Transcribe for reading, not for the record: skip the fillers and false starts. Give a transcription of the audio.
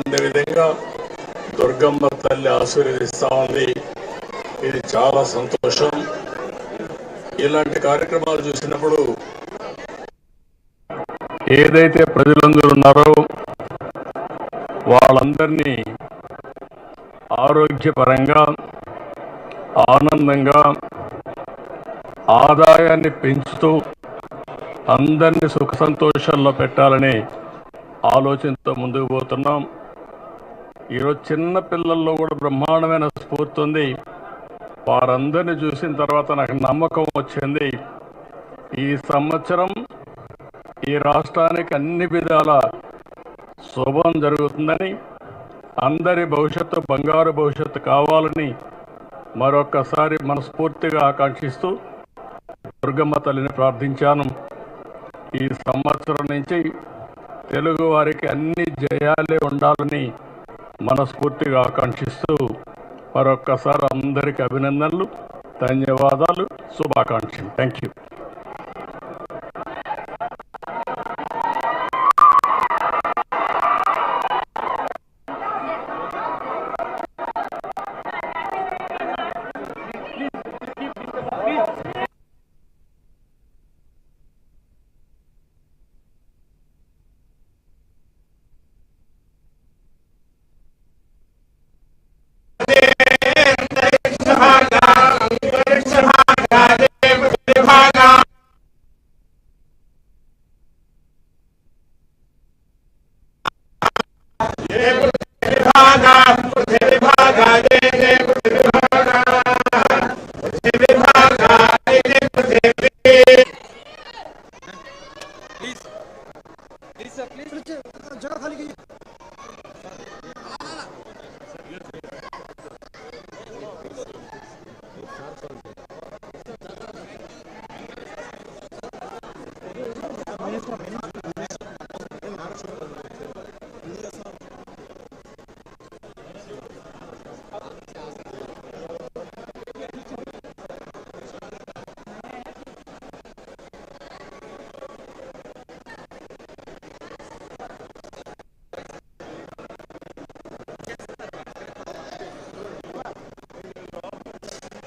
ఉండే విధంగా దుర్గమ్మ తల్లి ఆశీర్వదిస్తా ఉంది. ఇది చాలా సంతోషం. ఇలాంటి కార్యక్రమాలు చూసినప్పుడు ఏదైతే ప్రజలందరూ ఉన్నారో వాళ్ళందరినీ ఆరోగ్యపరంగా, ఆనందంగా, ఆదాయాన్ని పెంచుతూ అందరినీ సుఖ సంతోషాల్లో పెట్టాలనే ఆలోచనతో ముందుకు పోతున్నాం. ఈరోజు చిన్న పిల్లల్లో కూడా బ్రహ్మాండమైన స్ఫూర్తి ఉంది. వారందరినీ చూసిన తర్వాత నాకు నమ్మకం వచ్చింది, ఈ సంవత్సరం ఈ రాష్ట్రానికి అన్ని విధాల శుభం జరుగుతుందని, అందరి భవిష్యత్తు బంగారు భవిష్యత్తు కావాలని మరొక్కసారి మనస్ఫూర్తిగా ఆకాంక్షిస్తూ దుర్గమ్మ తల్లిని ప్రార్థించాను. ఈ సంవత్సరం నుంచి తెలుగు వారికి అన్ని జయాలే ఉండాలని మనస్ఫూర్తిగా ఆకాంక్షిస్తూ మరొక్కసారి అందరికీ అభినందనలు, ధన్యవాదాలు, శుభాకాంక్షలు. Thank you.